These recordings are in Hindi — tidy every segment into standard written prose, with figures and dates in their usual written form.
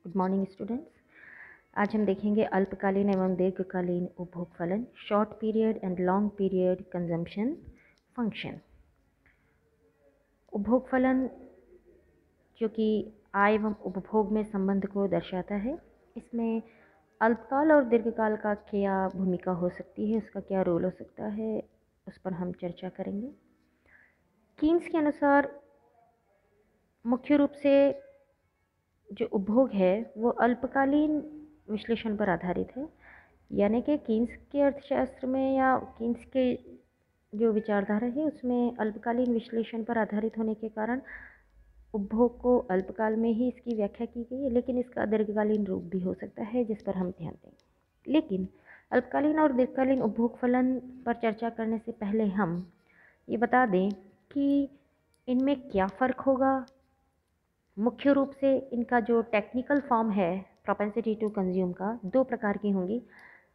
Good morning students. आज हम देखेंगे अल्पकालीन एवं दीर्घकालीन उपभोग फलन, short period and long period consumption function. उपभोग फलन जो कि आय एवं उपभोग में संबंध को दर्शाता है। इसमें अल्पकाल और दीर्घकाल का क्या भूमिका हो सकती है, उसका क्या रोल हो सकता है, उस पर हम चर्चा करेंगे। कीन्स के अनुसार मुख्य रूप से जो उपभोग है वो अल्पकालीन विश्लेषण पर आधारित है, यानी कि कीन्स के अर्थशास्त्र में या कीन्स के जो विचारधारा है उसमें अल्पकालीन विश्लेषण पर आधारित होने के कारण उपभोग को अल्पकाल में ही इसकी व्याख्या की गई है, लेकिन इसका दीर्घकालीन रूप भी हो सकता है जिस पर हम ध्यान देंगे। लेकिन अल्पकालीन और दीर्घकालीन उपभोग फलन पर चर्चा करने से पहले हम ये बता दें कि इनमें क्या फ़र्क होगा। मुख्य रूप से इनका जो टेक्निकल फॉर्म है प्रोपेंसिटी टू कंज्यूम का, दो प्रकार की होंगी,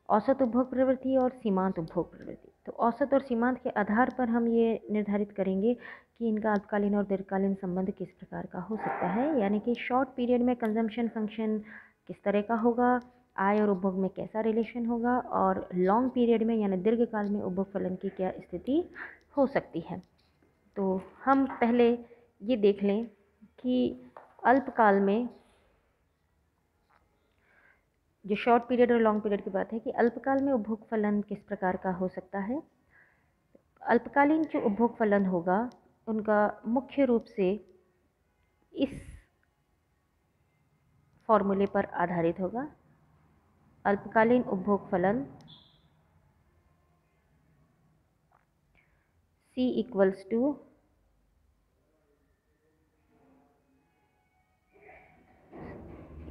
औसत उपभोग प्रवृत्ति और सीमांत उपभोग प्रवृत्ति। तो औसत और सीमांत के आधार पर हम ये निर्धारित करेंगे कि इनका अल्पकालीन और दीर्घकालीन संबंध किस प्रकार का हो सकता है, यानी कि शॉर्ट पीरियड में कंजम्पशन फंक्शन किस तरह का होगा, आय और उपभोग में कैसा रिलेशन होगा, और लॉन्ग पीरियड में यानी दीर्घकाल में उपभोग फलन की क्या स्थिति हो सकती है। तो हम पहले ये देख लें कि अल्पकाल में जो शॉर्ट पीरियड और लॉन्ग पीरियड की बात है कि अल्पकाल में उपभोग फलन किस प्रकार का हो सकता है। अल्पकालीन जो उपभोग फलन होगा उनका मुख्य रूप से इस फॉर्मूले पर आधारित होगा। अल्पकालीन उपभोग फलन C equals to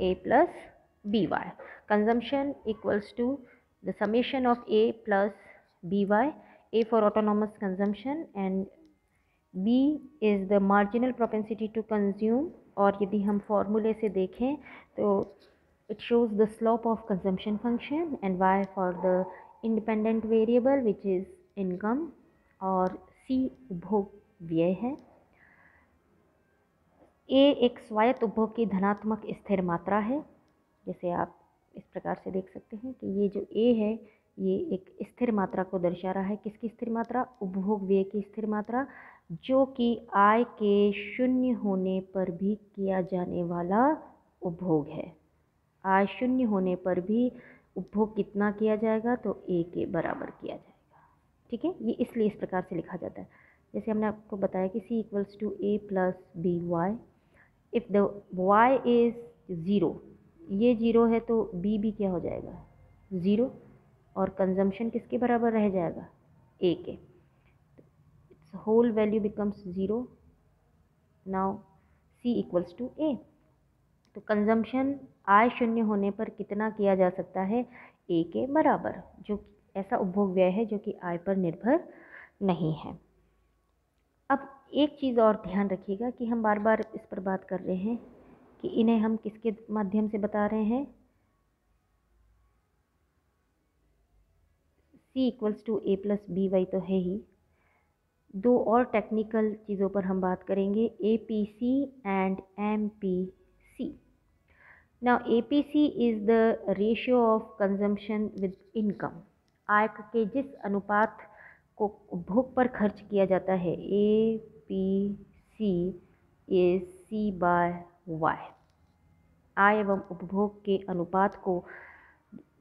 A plus by. Consumption equals to the summation of A plus by. A for autonomous consumption and B is the marginal propensity to consume, और यदि हम फॉर्मूले से देखें तो it shows the slope of consumption function, and Y for the independent variable which is income, और C उपभोग व्यय है। A एक स्वायत्त उपभोग की धनात्मक स्थिर मात्रा है, जैसे आप इस प्रकार से देख सकते हैं कि ये जो A है ये एक स्थिर मात्रा को दर्शा रहा है। किसकी स्थिर मात्रा? उपभोग व्यय की स्थिर मात्रा, जो कि आय के शून्य होने पर भी किया जाने वाला उपभोग है। आय शून्य होने पर भी उपभोग कितना किया जाएगा? तो A के बराबर किया जाएगा। ठीक है, ये इसलिए इस प्रकार से लिखा जाता है। जैसे हमने आपको बताया कि C equals to A plus B Y. If the y is zero, ये ज़ीरो है तो b भी क्या हो जाएगा? ज़ीरो, और कंजम्पशन किसके बराबर रह जाएगा? a के। Its whole value becomes zero. Now c equals to a। तो कंजम्पशन आय शून्य होने पर कितना किया जा सकता है? a के बराबर, जो ऐसा उपभोग व्यय है जो कि आय पर निर्भर नहीं है। अब एक चीज़ और ध्यान रखिएगा कि हम बार बार इस पर बात कर रहे हैं कि इन्हें हम किसके माध्यम से बता रहे हैं। C equals to A plus B Y तो है ही, दो और टेक्निकल चीज़ों पर हम बात करेंगे, APC and MPC। Now APC is the ratio of consumption with income. आय के जिस अनुपात को उपभोग पर खर्च किया जाता है, APC is C by Y। आय एवं उपभोग के अनुपात को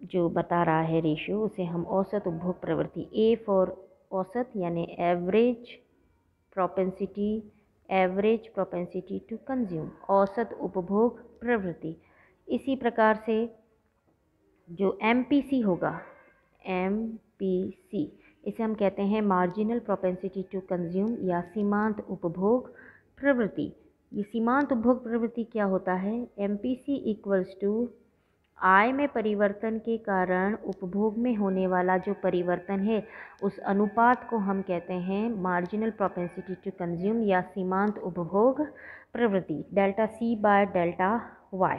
जो बता रहा है रेशियो, उसे हम औसत उपभोग प्रवृत्ति, A फॉर औसत यानी एवरेज प्रोपेंसिटी टू कंज्यूम, औसत उपभोग प्रवृत्ति। इसी प्रकार से जो MPC होगा, MPC इसे हम कहते हैं मार्जिनल प्रोपेंसिटी टू कंज्यूम या सीमांत उपभोग प्रवृत्ति। ये सीमांत उपभोग प्रवृत्ति क्या होता है? MPC इक्वल्स टू आय में परिवर्तन के कारण उपभोग में होने वाला जो परिवर्तन है उस अनुपात को हम कहते हैं मार्जिनल प्रोपेंसिटी टू कंज्यूम या सीमांत उपभोग प्रवृत्ति, delta C by delta Y।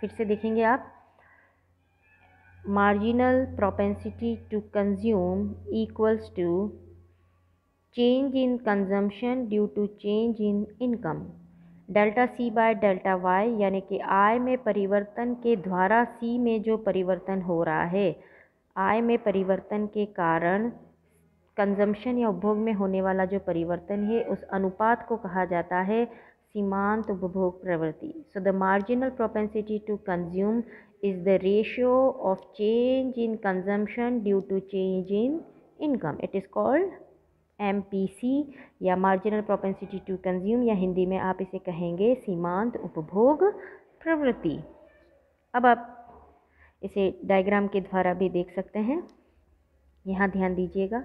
फिर से देखेंगे आप, marginal propensity to consume equals to change in consumption due to change in income, delta C by delta Y, यानी कि आय में परिवर्तन के द्वारा सी में जो परिवर्तन हो रहा है, आय में परिवर्तन के कारण कंजम्पशन या उपभोग में होने वाला जो परिवर्तन है, उस अनुपात को कहा जाता है सीमांत उपभोग प्रवृत्ति। So the marginal propensity to consume is the ratio of change in consumption due to change in income. It is called MPC या मार्जिनल प्रोपेंसिटी टू कंज्यूम, या हिंदी में आप इसे कहेंगे सीमांत उपभोग प्रवृत्ति। अब आप इसे डायग्राम के द्वारा भी देख सकते हैं। यहाँ ध्यान दीजिएगा,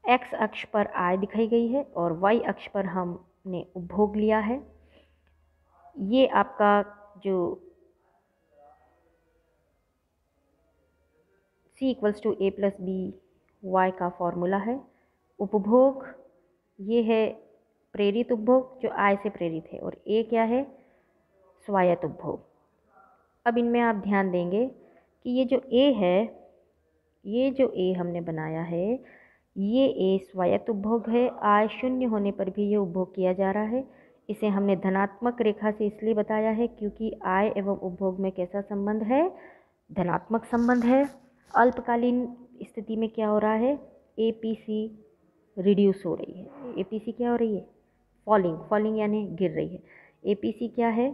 एक्स अक्ष पर आय दिखाई गई है और वाई अक्ष पर हमने उपभोग लिया है। ये आपका जो C = A + B Y का फॉर्मूला है। उपभोग ये है प्रेरित उपभोग जो आय से प्रेरित है, और A क्या है, स्वायत्त उपभोग। अब इनमें आप ध्यान देंगे कि ये जो A है, ये जो A हमने बनाया है, ये A स्वायत्त उपभोग है। आय शून्य होने पर भी ये उपभोग किया जा रहा है। इसे हमने धनात्मक रेखा से इसलिए बताया है क्योंकि आय एवं उपभोग में कैसा संबंध है, धनात्मक संबंध है। अल्पकालीन स्थिति में क्या हो रहा है, APC रिड्यूस हो रही है। APC क्या हो रही है, फॉलिंग यानी गिर रही है। APC क्या है,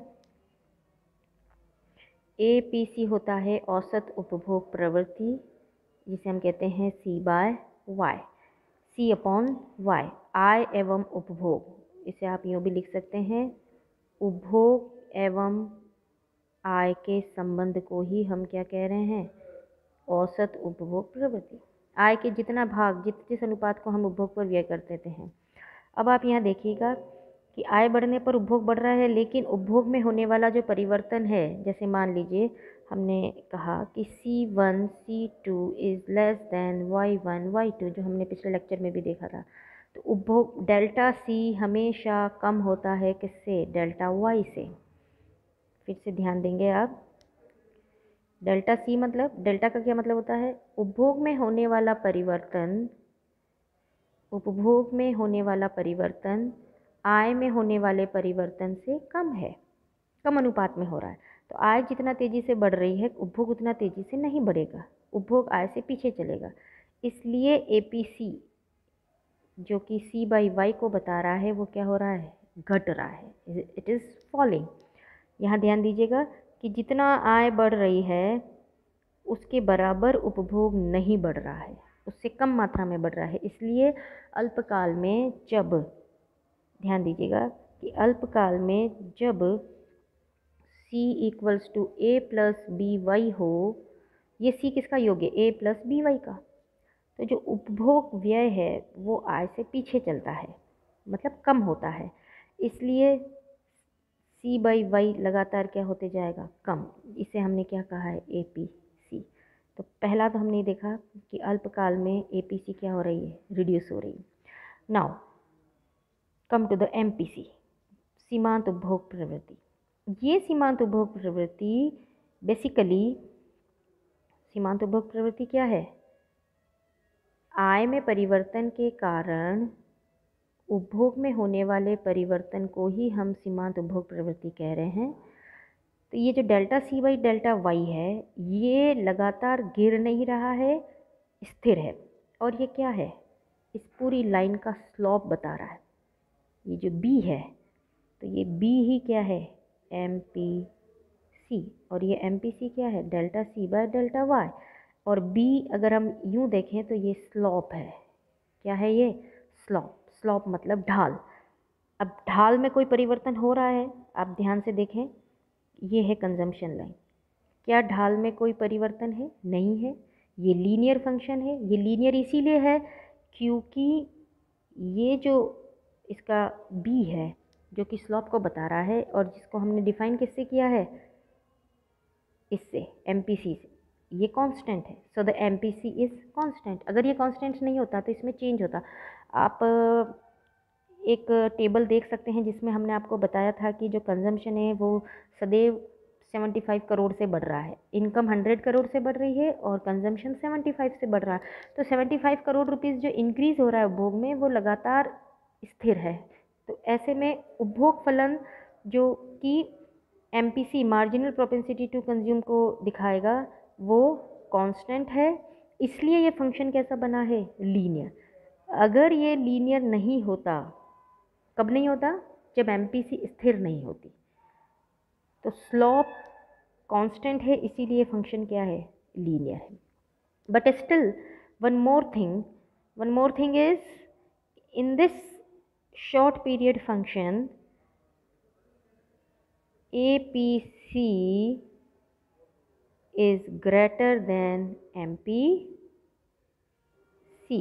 APC होता है औसत उपभोग प्रवृत्ति, जिसे हम कहते हैं C/Y, C/Y, आय एवं उपभोग। इसे आप यूँ भी लिख सकते हैं, उपभोग एवं आय के संबंध को ही हम क्या कह रहे हैं, औसत उपभोग प्रवृत्ति। आय के जितना भाग, जिस अनुपात को हम उपभोग पर व्यय कर देते हैं। अब आप यहाँ देखिएगा कि आय बढ़ने पर उपभोग बढ़ रहा है, लेकिन उपभोग में होने वाला जो परिवर्तन है, जैसे मान लीजिए हमने कहा कि C1 C2 is less than Y1 Y2, जो हमने पिछले लेक्चर में भी देखा था। तो उपभोग डेल्टा C हमेशा कम होता है किससे, डेल्टा Y से। फिर से ध्यान देंगे आप, डेल्टा C मतलब, डेल्टा का क्या मतलब होता है, उपभोग में होने वाला परिवर्तन, उपभोग में होने वाला परिवर्तन आय में होने वाले परिवर्तन से कम है, कम अनुपात में हो रहा है। तो आय जितना तेज़ी से बढ़ रही है, उपभोग उतना तेज़ी से नहीं बढ़ेगा, उपभोग आय से पीछे चलेगा। इसलिए APC जो कि C/Y को बता रहा है, वो क्या हो रहा है, घट रहा है, इट इज़ फॉलिंग। यहाँ ध्यान दीजिएगा कि जितना आय बढ़ रही है उसके बराबर उपभोग नहीं बढ़ रहा है, उससे कम मात्रा में बढ़ रहा है। इसलिए अल्पकाल में जब, ध्यान दीजिएगा कि अल्पकाल में जब C = A + BY हो, ये C किसका योग है, A + BY का, तो जो उपभोग व्यय है वो आय से पीछे चलता है, मतलब कम होता है। इसलिए C/Y लगातार क्या होते जाएगा, कम। इसे हमने क्या कहा है, APC। तो पहला तो हमने देखा कि अल्पकाल में APC क्या हो रही है, रिड्यूस हो रही है। Now come to the MPC, सीमांत उपभोग प्रवृत्ति। ये सीमांत उपभोग प्रवृत्ति बेसिकली, सीमांत उपभोग प्रवृत्ति क्या है, आय में परिवर्तन के कारण उपभोग में होने वाले परिवर्तन को ही हम सीमांत उपभोग प्रवृत्ति कह रहे हैं। तो ये जो डेल्टा C/डेल्टा Y है, ये लगातार गिर नहीं रहा है, स्थिर है। और ये क्या है, इस पूरी लाइन का स्लोप बता रहा है। ये जो B है, तो ये B ही क्या है, MPC, और ये MPC क्या है, डेल्टा C/डेल्टा Y। और B अगर हम यूँ देखें तो ये स्लोप है, क्या है ये, स्लोप। स्लोप मतलब ढाल। अब ढाल में कोई परिवर्तन हो रहा है, आप ध्यान से देखें, ये है कंजम्पशन लाइन, क्या ढाल में कोई परिवर्तन है, नहीं है। ये लीनियर फंक्शन है, ये लीनियर इसीलिए है क्योंकि ये जो इसका B है जो कि स्लोप को बता रहा है, और जिसको हमने डिफाइन किससे किया है, इससे, MPC से, ये कांस्टेंट है। So the MPC is constant. अगर ये कांस्टेंट नहीं होता तो इसमें चेंज होता। आप एक टेबल देख सकते हैं जिसमें हमने आपको बताया था कि जो कंजम्पशन है वो सदैव 75 करोड़ से बढ़ रहा है, इनकम 100 करोड़ से बढ़ रही है और कंजम्पशन 75 से बढ़ रहा है। तो 75 करोड़ रुपीज़ जो इंक्रीज़ हो रहा है उपभोग में, वो लगातार स्थिर है, तो ऐसे में उपभोग फलन जो कि MPC marginal propensity to consume को दिखाएगा वो कांस्टेंट है, इसलिए ये फंक्शन कैसा बना है, लीनियर। अगर ये लीनियर नहीं होता, कब नहीं होता, जब MPC स्थिर नहीं होती। तो स्लोप कांस्टेंट है, इसीलिए फंक्शन क्या है, लीनियर है। But still one more thing is in this short period function APC is greater than MPC.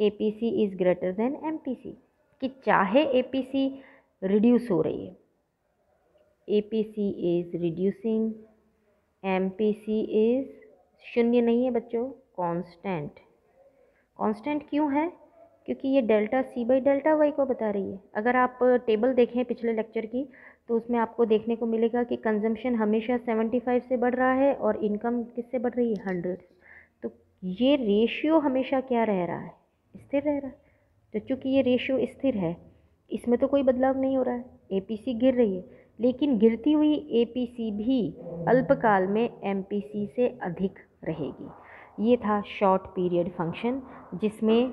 APC is greater than MPC, कि चाहे APC रिड्यूस हो रही है, APC is reducing, MPC is शून्य नहीं है बच्चों, कांस्टेंट। कांस्टेंट क्यों है, क्योंकि ये delta C by delta Y को बता रही है। अगर आप टेबल देखें पिछले लेक्चर की, तो उसमें आपको देखने को मिलेगा कि कंजम्पशन हमेशा 75 से बढ़ रहा है और इनकम किससे बढ़ रही है, 100। तो ये रेशियो हमेशा क्या रह रहा है, स्थिर रह रहा है। तो चूँकि ये रेशियो स्थिर है, इसमें तो कोई बदलाव नहीं हो रहा है, APC गिर रही है, लेकिन गिरती हुई APC भी अल्पकाल में MPC से अधिक रहेगी। ये था शॉर्ट पीरियड फंक्शन, जिसमें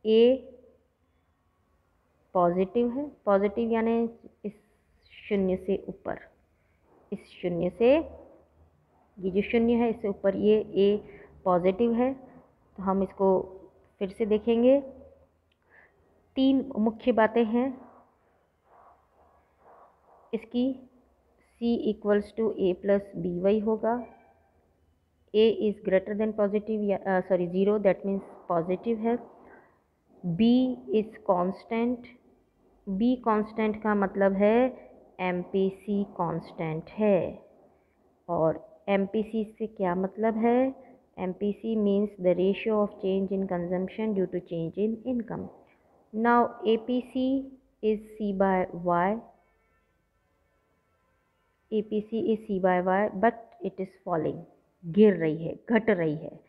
A पॉजिटिव है, पॉजिटिव यानी इस शून्य से ऊपर, इस शून्य से, ये जो शून्य है इससे ऊपर ये A पॉजिटिव है। तो हम इसको फिर से देखेंगे, तीन मुख्य बातें हैं इसकी। C equals to A plus BY होगा, A is greater than positive, या सॉरी 0, दैट मीन्स पॉजिटिव है। B is constant, B constant का मतलब है MPC कांस्टेंट है। और MPC से क्या मतलब है, MPC means the ratio of change in consumption due to change in income. Now APC is C by Y, APC is C by Y, but it is falling, गिर रही है, घट रही है।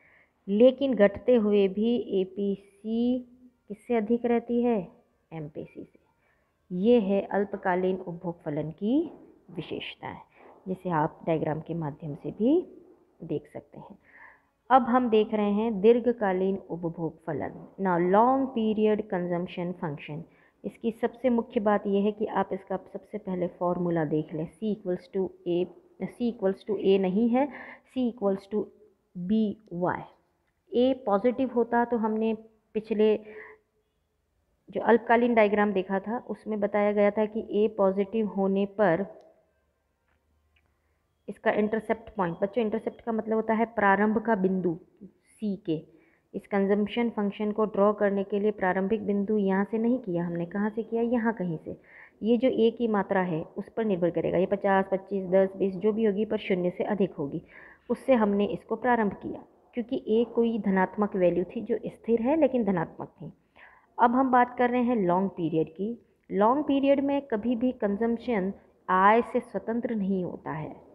लेकिन घटते हुए भी APC किससे अधिक रहती है, MPC से। ये है अल्पकालीन उपभोग फलन की विशेषता है, जिसे आप डायग्राम के माध्यम से भी देख सकते हैं। अब हम देख रहे हैं दीर्घकालीन उपभोग फलन। Now long period consumption function, इसकी सबसे मुख्य बात यह है कि आप इसका सबसे पहले फॉर्मूला देख लें। C इक्वल्स टू A नहीं है, C equals to BY। A positive होता तो हमने पिछले जो अल्पकालीन डायग्राम देखा था उसमें बताया गया था कि A पॉजिटिव होने पर इसका इंटरसेप्ट पॉइंट, बच्चों इंटरसेप्ट का मतलब होता है प्रारंभ का बिंदु C के। इस कंजम्पशन फंक्शन को ड्रॉ करने के लिए प्रारंभिक बिंदु यहाँ से नहीं किया हमने, कहाँ से किया, यहाँ कहीं से। ये जो A की मात्रा है उस पर निर्भर करेगा, ये 50, 25, 10, 20 जो भी होगी, पर शून्य से अधिक होगी, उससे हमने इसको प्रारंभ किया, क्योंकि A कोई धनात्मक वैल्यू थी जो स्थिर है लेकिन धनात्मक थी। अब हम बात कर रहे हैं लॉन्ग पीरियड की। लॉन्ग पीरियड में कभी भी कंजम्पशन आय से स्वतंत्र नहीं होता है,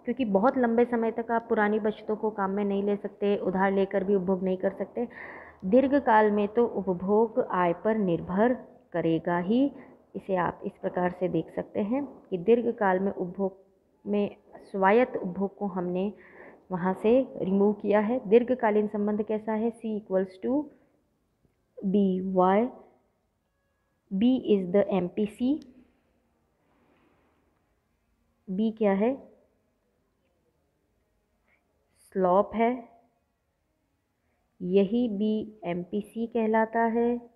क्योंकि बहुत लंबे समय तक आप पुरानी बचतों को काम में नहीं ले सकते, उधार लेकर भी उपभोग नहीं कर सकते। दीर्घकाल में तो उपभोग आय पर निर्भर करेगा ही। इसे आप इस प्रकार से देख सकते हैं कि दीर्घकाल में उपभोग में स्वायत्त उपभोग को हमने वहाँ से रिमूव किया है। दीर्घकालीन संबंध कैसा है, C equals to BY, B is the MPC, B क्या है, स्लॉप है, यही B MPC कहलाता है।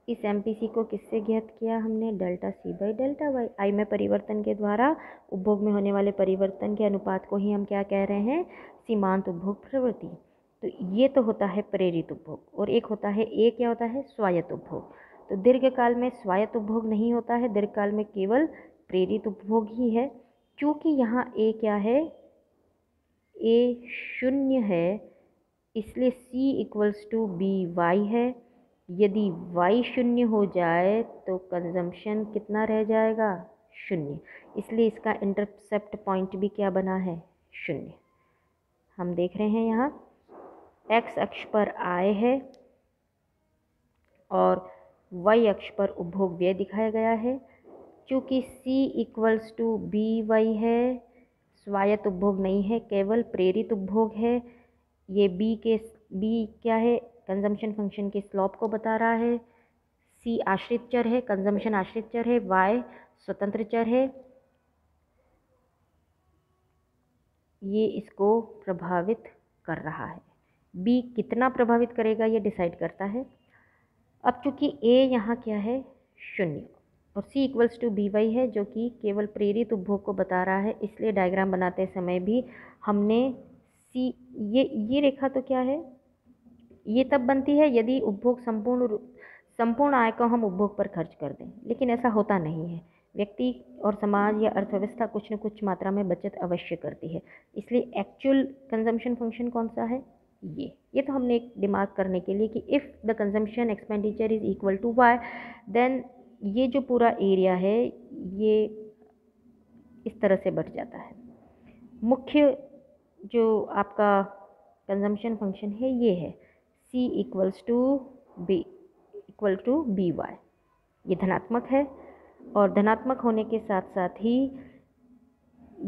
इस MPC को किससे ज्ञात किया हमने, delta C by delta Y. आई में परिवर्तन के द्वारा उपभोग में होने वाले परिवर्तन के अनुपात को ही हम क्या कह रहे हैं, सीमांत उपभोग प्रवृत्ति। तो ये तो होता है प्रेरित उपभोग, और एक होता है A क्या होता है, स्वायत्त उपभोग। तो दीर्घकाल में स्वायत्त उपभोग नहीं होता है, दीर्घकाल में केवल प्रेरित उपभोग ही है। चूँकि यहाँ A क्या है, A शून्य है, इसलिए C इक्वल्स टू BY है। यदि Y शून्य हो जाए तो कंजम्पशन कितना रह जाएगा, शून्य, इसलिए इसका इंटरसेप्ट पॉइंट भी क्या बना है, शून्य। हम देख रहे हैं यहाँ x अक्ष पर आय है और y अक्ष पर उपभोग व्यय दिखाया गया है। चूँकि C equals to B Y है, स्वायत्त उपभोग नहीं है, केवल प्रेरित उपभोग है। ये B क्या है, कंजम्पशन फंक्शन के स्लॉप को बता रहा है। C आश्रित चर है, कंजम्पशन आश्रित चर है, Y स्वतंत्र चर है। ये इसको प्रभावित कर रहा है। B कितना प्रभावित करेगा ये डिसाइड करता है। अब चूँकि A यहाँ क्या है, 0, और C equals to B Y है जो कि केवल प्रेरित उपभोग को बता रहा है, इसलिए डायग्राम बनाते समय भी हमने C, ये रेखा तो क्या है, ये तब बनती है यदि उपभोग संपूर्ण आय को हम उपभोग पर खर्च कर दें, लेकिन ऐसा होता नहीं है। व्यक्ति और समाज या अर्थव्यवस्था कुछ न कुछ मात्रा में बचत अवश्य करती है, इसलिए एक्चुअल कंजम्पशन फंक्शन कौन सा है, ये तो हमने एक दिमाग करने के लिए कि if the consumption expenditure is equal to Y, then ये जो पूरा एरिया है ये इस तरह से बढ़ जाता है। मुख्य जो आपका कंजम्पशन फंक्शन है ये है C equals to B Y, ये धनात्मक है, और धनात्मक होने के साथ साथ ही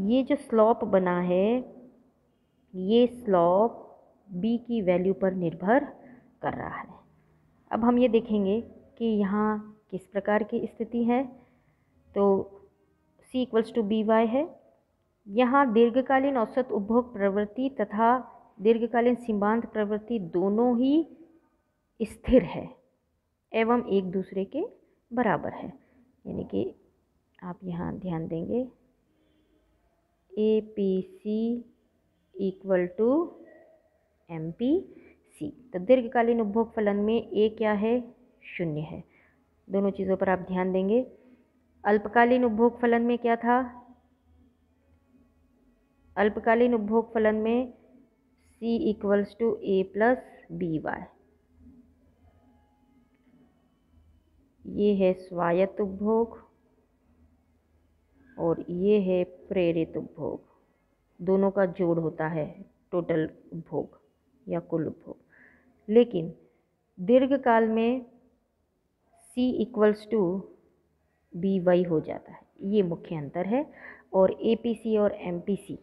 ये जो स्लॉप बना है ये स्लॉप B की वैल्यू पर निर्भर कर रहा है। अब हम ये देखेंगे कि यहाँ किस प्रकार की स्थिति है। तो C equals to B Y है, यहाँ दीर्घकालीन औसत उपभोग प्रवृत्ति तथा दीर्घकालीन सीमांत प्रवृत्ति दोनों ही स्थिर है एवं एक दूसरे के बराबर है। यानी कि आप यहाँ ध्यान देंगे APC इक्वल टू MPC। तो दीर्घकालीन उपभोग फलन में A क्या है, 0 है। दोनों चीज़ों पर आप ध्यान देंगे। अल्पकालीन उपभोग फलन में क्या था, अल्पकालीन उपभोग फलन में C equals to A plus B Y, ये है स्वायत्त उपभोग और ये है प्रेरित उपभोग, दोनों का जोड़ होता है टोटल उपभोग या कुल उपभोग। लेकिन दीर्घकाल में C equals to B Y हो जाता है, ये मुख्य अंतर है। और APC और MPC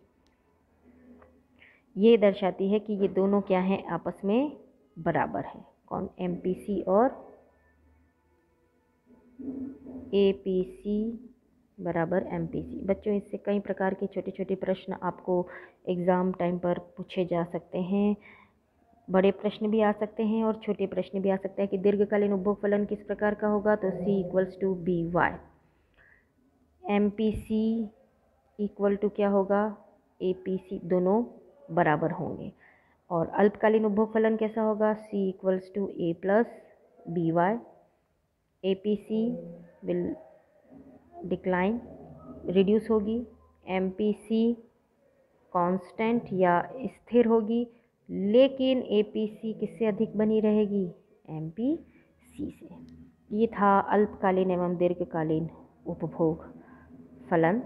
ये दर्शाती है कि ये दोनों क्या हैं, आपस में बराबर है। कौन, MPC और APC बराबर MPC। बच्चों इससे कई प्रकार के छोटे छोटे प्रश्न आपको एग्ज़ाम टाइम पर पूछे जा सकते हैं। बड़े प्रश्न भी आ सकते हैं और छोटे प्रश्न भी आ सकते हैं कि दीर्घकालीन उपभोग फलन किस प्रकार का होगा, तो C equals to B Y, MPC equal to क्या होगा, APC, दोनों बराबर होंगे। और अल्पकालीन उपभोग फलन कैसा होगा, C equals to A plus B Y, APC will decline, reduce होगी, MPC कांस्टेंट या स्थिर होगी, लेकिन APC किससे अधिक बनी रहेगी, MPC से। ये था अल्पकालीन एवं दीर्घकालीन उपभोग फलन।